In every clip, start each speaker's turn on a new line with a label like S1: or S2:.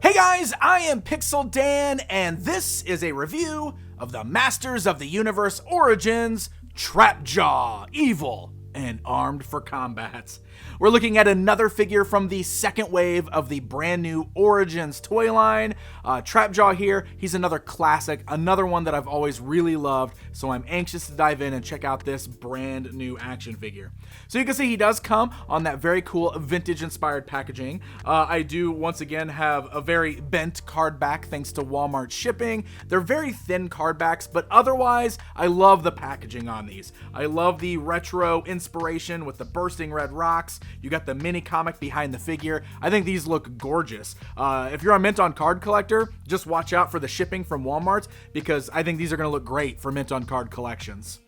S1: Hey guys, I am Pixel Dan, and this is a review of the Masters of the Universe Origins Trapjaw, Evil, and Armed for Combat. We're looking at another figure from the second wave of the brand new Origins toy line. Trapjaw here, he's another classic, another one that I've always really loved, so I'm anxious to dive in and check out this brand new action figure. So you can see he does come on that very cool vintage-inspired packaging. I do, once again, have a very bent card back thanks to Walmart shipping. They're very thin card backs, but otherwise, I love the packaging on these. I love the retro inspiration with the bursting red rocks. You got the mini comic behind the figure. I think these look gorgeous. If you're a Mint on Card collector, just watch out for the shipping from Walmart because I think these are going to look great for Mint on Card collections.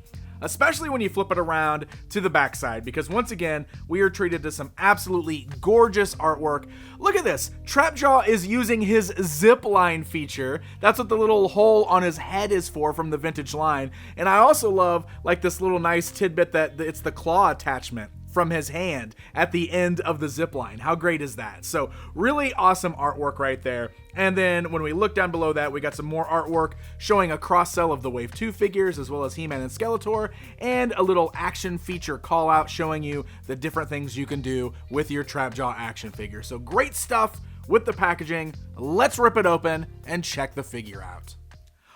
S1: Especially when you flip it around to the backside, because once again, we are treated to some absolutely gorgeous artwork. Look at this. Trapjaw is using his zip line feature. That's what the little hole on his head is for from the vintage line. And I also love like this little nice tidbit that it's the claw attachment from his hand at the end of the zip line. How great is that? So really awesome artwork right there. And then when we look down below that, we got some more artwork showing a cross-sell of the Wave 2 figures, as well as He-Man and Skeletor, and a little action feature call-out showing you the different things you can do with your Trapjaw action figure. So great stuff with the packaging. Let's rip it open and check the figure out.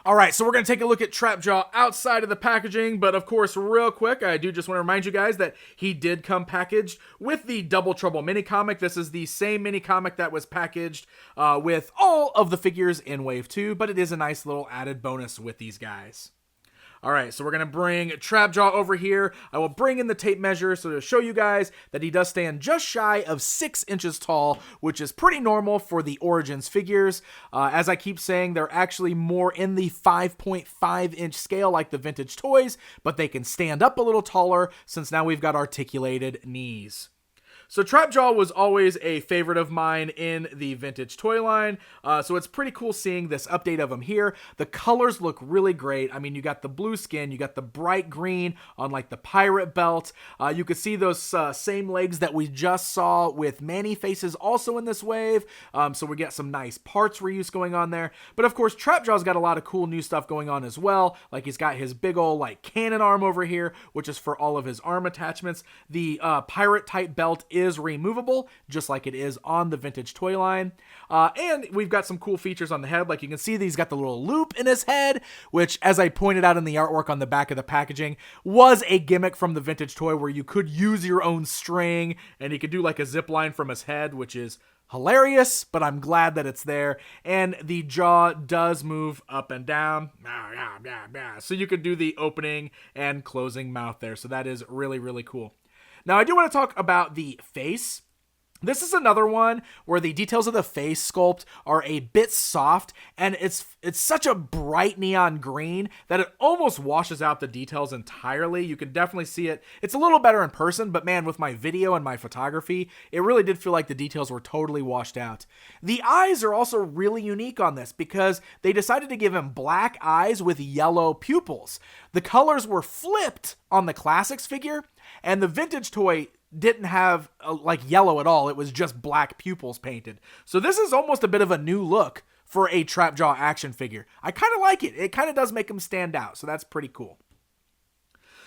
S1: Alright, so we're going to take a look at Trapjaw outside of the packaging, but of course, real quick, I do just want to remind you guys that he did come packaged with the Double Trouble mini comic. This is the same mini comic that was packaged with all of the figures in Wave 2, but it is a nice little added bonus with these guys. Alright, so we're going to bring Trapjaw over here. I will bring in the tape measure so to show you guys that he does stand just shy of 6 inches tall, which is pretty normal for the Origins figures. As I keep saying, they're actually more in the 5.5 inch scale like the vintage toys, but they can stand up a little taller since now we've got articulated knees. So Trapjaw was always a favorite of mine in the vintage toy line, so it's pretty cool seeing this update of him here. The colors look really great. I mean, you got the blue skin, you got the bright green on like the pirate belt. You can see those same legs that we just saw with Man-E-Faces also in this wave, so we get some nice parts reuse going on there. But of course, Trapjaw's got a lot of cool new stuff going on as well, like he's got his big ol' like cannon arm over here, which is for all of his arm attachments. The pirate type belt is removable, just like it is on the vintage toy line. And we've got some cool features on the head. Like you can see, he's got the little loop in his head, which, as I pointed out in the artwork on the back of the packaging, was a gimmick from the vintage toy where you could use your own string and he could do like a zip line from his head, which is hilarious, but I'm glad that it's there. And the jaw does move up and down, so you could do the opening and closing mouth there. So that is really, really cool. Now, I do want to talk about the face. This is another one where the details of the face sculpt are a bit soft, and it's such a bright neon green that it almost washes out the details entirely. You can definitely see it. It's a little better in person, but man, with my video and my photography, it really did feel like the details were totally washed out. The eyes are also really unique on this because they decided to give him black eyes with yellow pupils. The colors were flipped on the Classics figure, and the vintage toy didn't have like yellow at all. It was just black pupils painted. So this is almost a bit of a new look for a Trapjaw action figure. I kind of like it. It kind of does make him stand out. So that's pretty cool.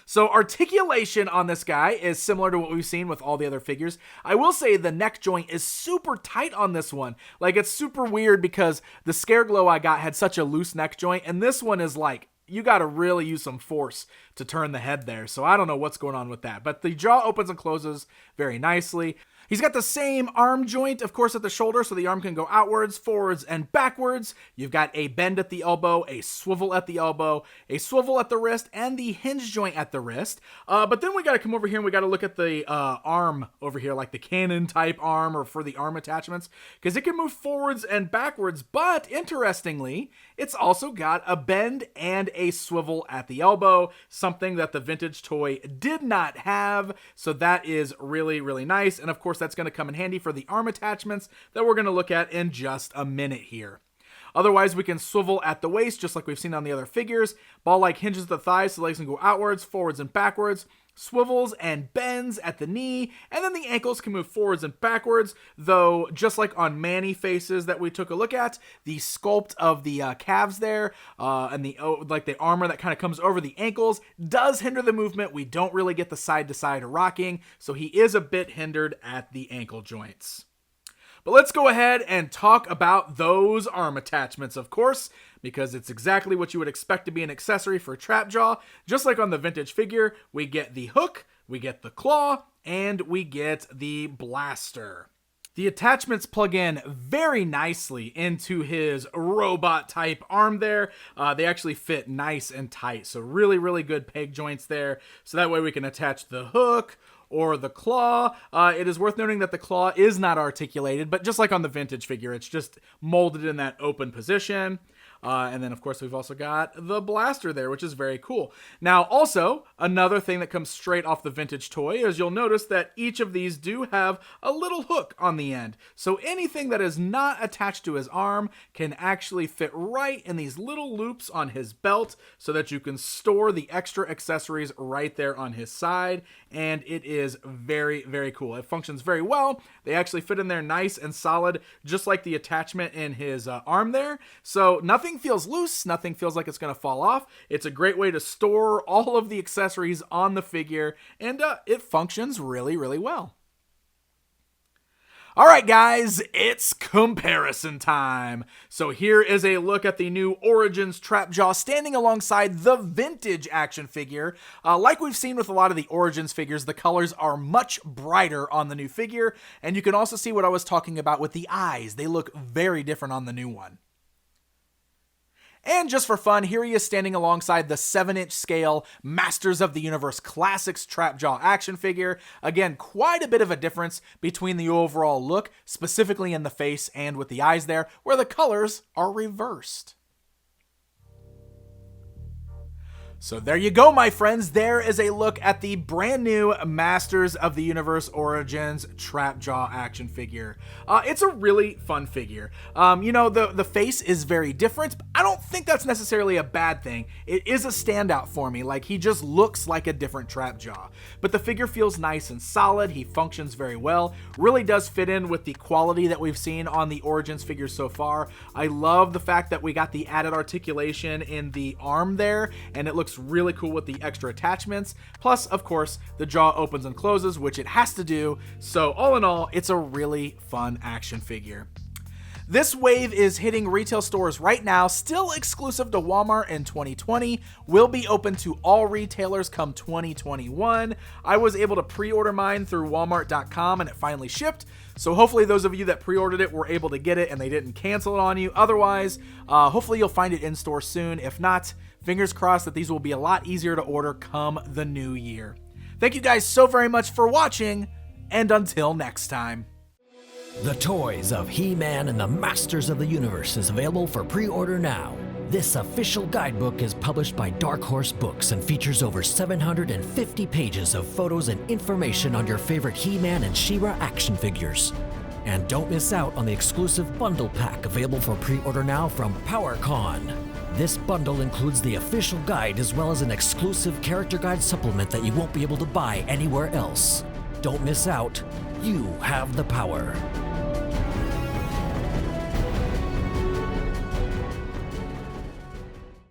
S1: So articulation on this guy is similar to what we've seen with all the other figures. I will say the neck joint is super tight on this one. Like it's super weird because the Scareglow I got had such a loose neck joint, and this one is like, you got to really use some force to turn the head there. So I don't know what's going on with that. But the jaw opens and closes very nicely. He's got the same arm joint, of course, at the shoulder, so the arm can go outwards, forwards, and backwards. You've got a bend at the elbow, a swivel at the elbow, a swivel at the wrist, and the hinge joint at the wrist. But then we got to come over here and we got to look at the arm over here, like the cannon type arm or for the arm attachments, because it can move forwards and backwards. But interestingly, it's also got a bend and a swivel at the elbow, something that the vintage toy did not have. So that is really, really nice. And of course, that's going to come in handy for the arm attachments that we're going to look at in just a minute here. Otherwise, we can swivel at the waist, just like we've seen on the other figures. Ball-like hinges at the thighs, so the legs can go outwards, forwards, and backwards. swivels and bends at the knee, and then the ankles can move forwards and backwards, though just like on Manny faces that we took a look at, the sculpt of the calves there and the armor that kind of comes over the ankles does hinder the movement. We don't really get the side-to-side rocking, so he is a bit hindered at the ankle joints. But let's go ahead and talk about those arm attachments, of course, because it's exactly what you would expect to be an accessory for Trapjaw. Just like on the vintage figure, we get the hook, we get the claw, and we get the blaster. The attachments plug in very nicely into his robot-type arm there. They actually fit nice and tight, so really, really good peg joints there. So that way we can attach the hook or the claw. It is worth noting that the claw is not articulated, but just like on the vintage figure, it's just molded in that open position. And then, of course, we've also got the blaster there, which is very cool. Now, also, another thing that comes straight off the vintage toy is you'll notice that each of these do have a little hook on the end. So anything that is not attached to his arm can actually fit right in these little loops on his belt so that you can store the extra accessories right there on his side. And it is very, very cool. It functions very well. They actually fit in there nice and solid, just like the attachment in his arm there. So nothing feels loose, nothing feels like it's going to fall off. It's a great way to store all of the accessories on the figure, and it functions really, really well. All right, guys, it's comparison time. So here is a look at the new Origins Trapjaw standing alongside the vintage action figure. Like we've seen with a lot of the Origins figures, the colors are much brighter on the new figure, and you can also see what I was talking about with the eyes. They look very different on the new one. And just for fun, here he is standing alongside the 7-inch scale Masters of the Universe Classics Trapjaw action figure. Again, quite a bit of a difference between the overall look, specifically in the face and with the eyes there, where the colors are reversed. So there you go, my friends. There is a look at the brand new Masters of the Universe Origins Trapjaw action figure. It's a really fun figure. The face is very different, but I don't think that's necessarily a bad thing. It is a standout for me. Like, he just looks like a different Trapjaw. But the figure feels nice and solid. He functions very well. Really does fit in with the quality that we've seen on the Origins figures so far. I love the fact that we got the added articulation in the arm there, and it looks really cool with the extra attachments. Plus, of course, the jaw opens and closes, which it has to do. So all in all, it's a really fun action figure. This wave is hitting retail stores right now, still exclusive to Walmart in 2020, will be open to all retailers come 2021. I was able to pre-order mine through walmart.com and it finally shipped, so hopefully those of you that pre-ordered it were able to get it and they didn't cancel it on you. Otherwise, hopefully you'll find it in store soon. If not, fingers crossed that these will be a lot easier to order come the new year. Thank you guys so very much for watching, and until next time.
S2: The Toys of He-Man and the Masters of the Universe is available for pre-order now. This official guidebook is published by Dark Horse Books and features over 750 pages of photos and information on your favorite He-Man and She-Ra action figures. And don't miss out on the exclusive bundle pack available for pre-order now from PowerCon. This bundle includes the official guide as well as an exclusive character guide supplement that you won't be able to buy anywhere else. Don't miss out. You have the power.